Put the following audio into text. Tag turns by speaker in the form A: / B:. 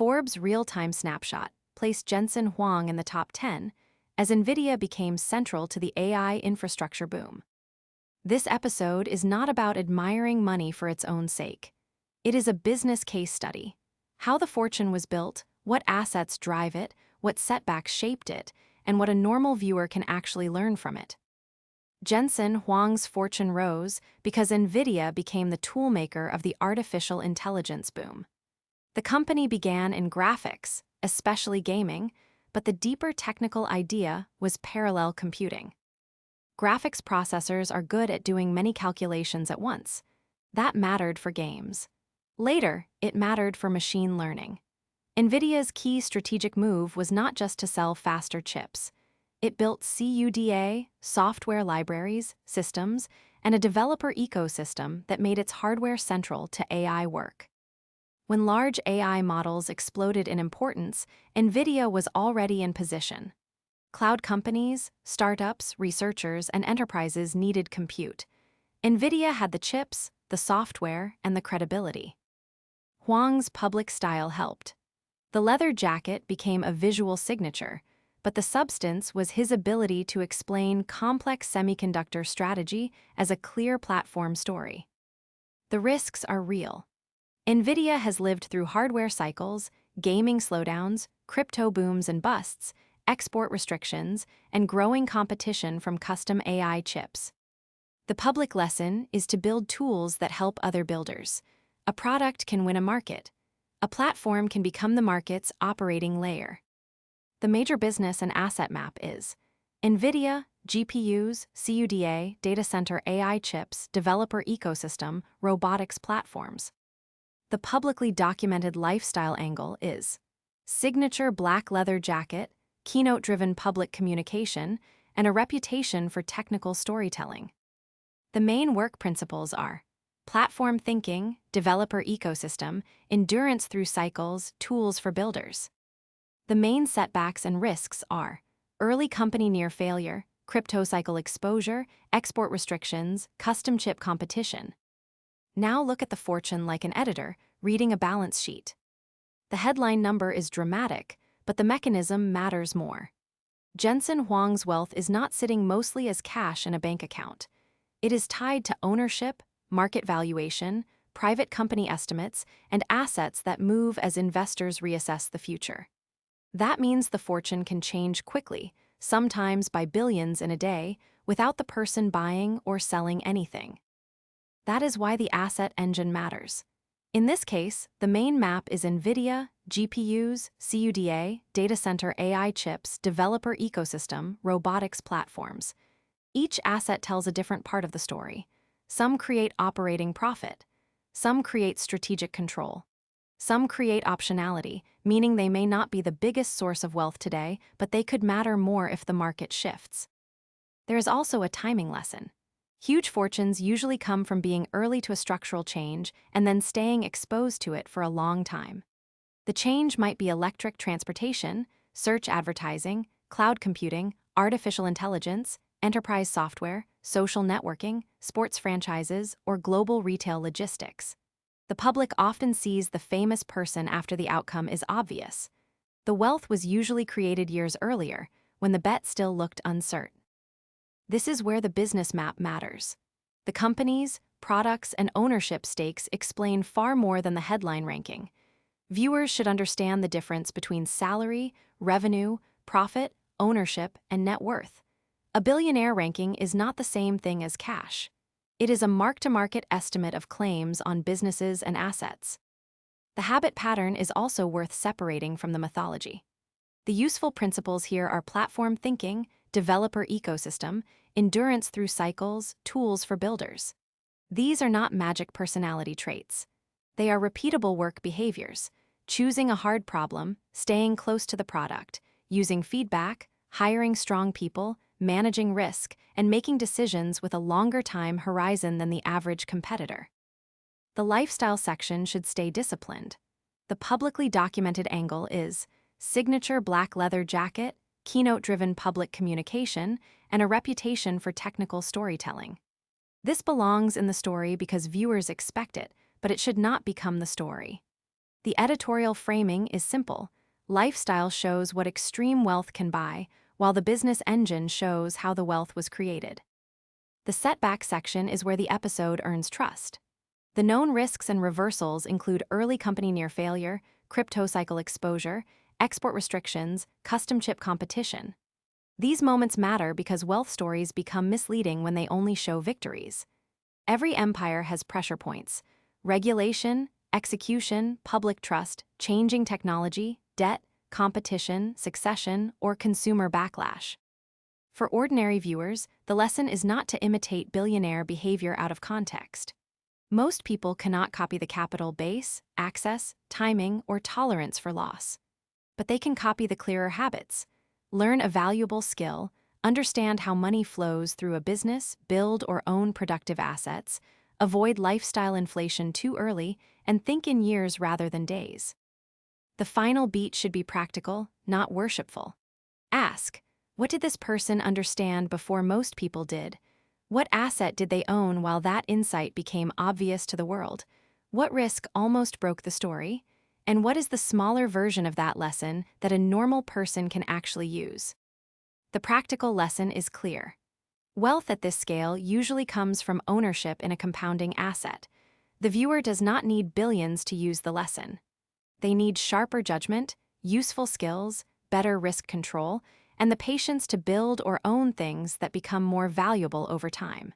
A: Forbes' real-time snapshot placed Jensen Huang in the top 10 as Nvidia became central to the AI infrastructure boom. This episode is not about admiring money for its own sake. It is a business case study. How the fortune was built, what assets drive it, what setbacks shaped it, and what a normal viewer can actually learn from it. Jensen Huang's fortune rose because Nvidia became the toolmaker of the artificial intelligence boom. The company began in graphics, especially gaming, but the deeper technical idea was parallel computing. Graphics processors are good at doing many calculations at once. That mattered for games. Later, it mattered for machine learning. Nvidia's key strategic move was not just to sell faster chips. It built CUDA, software libraries, systems, and a developer ecosystem that made its hardware central to AI work. When large AI models exploded in importance, Nvidia was already in position. Cloud companies, startups, researchers, and enterprises needed compute. Nvidia had the chips, the software, and the credibility. Huang's public style helped. The leather jacket became a visual signature, but the substance was his ability to explain complex semiconductor strategy as a clear platform story. The risks are real. Nvidia has lived through hardware cycles, gaming slowdowns, crypto booms and busts, export restrictions, and growing competition from custom AI chips. The public lesson is to build tools that help other builders. A product can win a market. A platform can become the market's operating layer. The major business and asset map is Nvidia, GPUs, CUDA, data center AI chips, developer ecosystem, robotics platforms. The publicly documented lifestyle angle is signature black leather jacket, keynote-driven public communication, and a reputation for technical storytelling. The main work principles are platform thinking, developer ecosystem, endurance through cycles, tools for builders. The main setbacks and risks are early company near failure, crypto cycle exposure, export restrictions, custom chip competition. Now look at the fortune like an editor reading a balance sheet. The headline number is dramatic, but the mechanism matters more. Jensen Huang's wealth is not sitting mostly as cash in a bank account. It is tied to ownership, market valuation, private company estimates, and assets that move as investors reassess the future. That means the fortune can change quickly, sometimes by billions in a day, without the person buying or selling anything. That is why the asset engine matters. In this case, the main map is Nvidia, GPUs, CUDA, data center AI chips, developer ecosystem, robotics platforms. Each asset tells a different part of the story. Some create operating profit. Some create strategic control. Some create optionality, meaning they may not be the biggest source of wealth today, but they could matter more if the market shifts. There is also a timing lesson. Huge fortunes usually come from being early to a structural change and then staying exposed to it for a long time. The change might be electric transportation, search advertising, cloud computing, artificial intelligence, enterprise software, social networking, sports franchises, or global retail logistics. The public often sees the famous person after the outcome is obvious. The wealth was usually created years earlier, when the bet still looked uncertain. This is where the business map matters. The companies, products, and ownership stakes explain far more than the headline ranking. Viewers should understand the difference between salary, revenue, profit, ownership, and net worth. A billionaire ranking is not the same thing as cash. It is a mark-to-market estimate of claims on businesses and assets. The habit pattern is also worth separating from the mythology. The useful principles here are platform thinking, developer ecosystem, endurance through cycles, tools for builders. These are not magic personality traits. They are repeatable work behaviors, choosing a hard problem, staying close to the product, using feedback, hiring strong people, managing risk, and making decisions with a longer time horizon than the average competitor. The lifestyle section should stay disciplined. The publicly documented angle is signature black leather jacket, keynote-driven public communication, and a reputation for technical storytelling. This belongs in the story because viewers expect it, but it should not become the story. The editorial framing is simple. Lifestyle shows what extreme wealth can buy, while the business engine shows how the wealth was created. The setback section is where the episode earns trust. The known risks and reversals include early company near failure, crypto cycle exposure, export restrictions, custom chip competition. These moments matter because wealth stories become misleading when they only show victories. Every empire has pressure points: regulation, execution, public trust, changing technology, debt, competition, succession, or consumer backlash. For ordinary viewers, the lesson is not to imitate billionaire behavior out of context. Most people cannot copy the capital base, access, timing, or tolerance for loss. But they can copy the clearer habits, learn a valuable skill, understand how money flows through a business, build or own productive assets, avoid lifestyle inflation too early, and think in years rather than days. The final beat should be practical, not worshipful. Ask, what did this person understand before most people did? What asset did they own while that insight became obvious to the world? What risk almost broke the story? And what is the smaller version of that lesson that a normal person can actually use? The practical lesson is clear. Wealth at this scale usually comes from ownership in a compounding asset. The viewer does not need billions to use the lesson. They need sharper judgment, useful skills, better risk control, and the patience to build or own things that become more valuable over time.